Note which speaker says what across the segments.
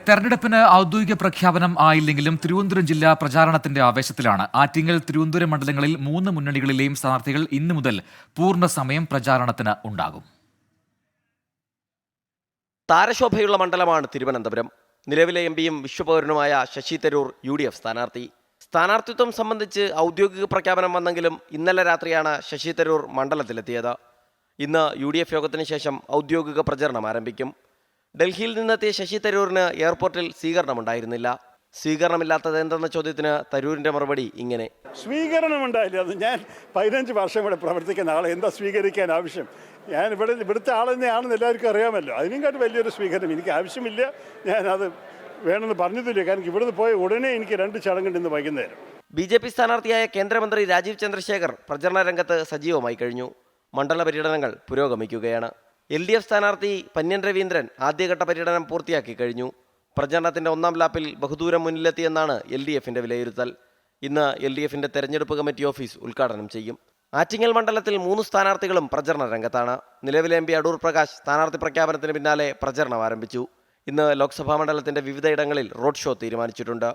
Speaker 1: തെരഞ്ഞെടുപ്പിന് ഔദ്യോഗിക പ്രഖ്യാപനം ആയില്ലെങ്കിലും തിരുവനന്തപുരം ജില്ല പ്രചാരണത്തിന്റെ ആവേശത്തിലാണ്. ആറ്റിങ്ങൽ, തിരുവനന്തപുരം മണ്ഡലങ്ങളിൽ 3 മുന്നണികളിലെയും സ്ഥാനാർത്ഥികൾ ഇന്നു മുതൽ പൂർണ്ണ സമയം പ്രചാരണത്തിന് ഉണ്ടാകും.
Speaker 2: താരശോഭയുള്ള മണ്ഡലമാണ് തിരുവനന്തപുരം. നിലവിലെ എംപിയും വിശ്വപൗരനുമായ ശശി തരൂർ UDF സ്ഥാനാർത്ഥി. സ്ഥാനാർത്ഥിത്വം സംബന്ധിച്ച് ഔദ്യോഗിക പ്രഖ്യാപനം വന്നെങ്കിലും ഇന്നലെ രാത്രിയാണ് ശശി തരൂർ മണ്ഡലത്തിലെത്തിയത്. ഇന്ന് UDF യോഗത്തിന് ശേഷം ഔദ്യോഗിക പ്രചരണം ആരംഭിക്കും. ഡൽഹിയിൽ നിന്നെത്തിയ ശശി തരൂരിന് എയർപോർട്ടിൽ സ്വീകരണമുണ്ടായിരുന്നില്ല. സ്വീകരണമില്ലാത്തത് എന്തെന്ന ചോദ്യത്തിന് തരൂരിന്റെ മറുപടി ഇങ്ങനെ:
Speaker 3: സ്വീകരണമുണ്ടായില്ല. അത് ഞാൻ 15 വർഷം ഇവിടെ പ്രവർത്തിക്കുന്ന ആളെ എന്താ സ്വീകരിക്കാൻ ആവശ്യം? ഞാൻ ഇവിടുത്തെ ആൾ തന്നെയാണെന്ന് എല്ലാവർക്കും അറിയാമല്ലോ. അതിനെക്കാട്ട് വലിയൊരു സ്വീകരണം എനിക്ക് ആവശ്യമില്ല. ഞാനത് വേണമെന്ന് പറഞ്ഞതില്ല. കാരണം ഇവിടുന്ന് പോയ ഉടനെ എനിക്ക് 2 ചടങ്ങുണ്ട് ഇന്ന് വൈകുന്നേരം.
Speaker 2: BJP സ്ഥാനാർത്ഥിയായ കേന്ദ്രമന്ത്രി രാജീവ് ചന്ദ്രശേഖർ പ്രചരണ രംഗത്ത് സജീവമായി കഴിഞ്ഞു. മണ്ഡല പര്യടനങ്ങൾ പുരോഗമിക്കുകയാണ്. LDF സ്ഥാനാർത്ഥി പന്ന്യൻ രവീന്ദ്രൻ ആദ്യഘട്ട പര്യടനം പൂർത്തിയാക്കി കഴിഞ്ഞു. പ്രചരണത്തിന്റെ 1ാം ലാപ്പിൽ ബഹുദൂരം മുന്നിലെത്തിയെന്നാണ് LDFന്റെ വിലയിരുത്തൽ. ഇന്ന് LDFന്റെ തെരഞ്ഞെടുപ്പ് കമ്മിറ്റി ഓഫീസ് ഉദ്ഘാടനം ചെയ്യും. ആറ്റിങ്ങൽ മണ്ഡലത്തിൽ 3 സ്ഥാനാർത്ഥികളും പ്രചരണ രംഗത്താണ്. നിലവിലെ MP അടൂർ പ്രകാശ് സ്ഥാനാർത്ഥി പ്രഖ്യാപനത്തിന് പിന്നാലെ പ്രചരണം ആരംഭിച്ചു. ഇന്ന് ലോക്സഭാ മണ്ഡലത്തിന്റെ വിവിധയിടങ്ങളിൽ റോഡ് ഷോ തീരുമാനിച്ചിട്ടുണ്ട്.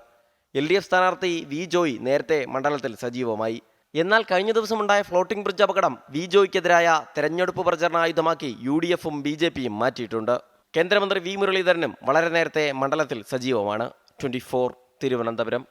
Speaker 2: LDF സ്ഥാനാർത്ഥി V ജോയ് നേരത്തെ മണ്ഡലത്തിൽ സജീവമായി. എന്നാൽ കഴിഞ്ഞ ദിവസമുണ്ടായ ഫ്ലോട്ടിംഗ് ബ്രിഡ്ജ് അപകടം V ജോയ്ക്കെതിരായ തെരഞ്ഞെടുപ്പ് പ്രചരണ ആയുധമാക്കി UDFും BJPയും മാറ്റിയിട്ടുണ്ട്. കേന്ദ്രമന്ത്രി V മുരളീധരനും വളരെ നേരത്തെ മണ്ഡലത്തിൽ സജീവമാണ്. 24 തിരുവനന്തപുരം.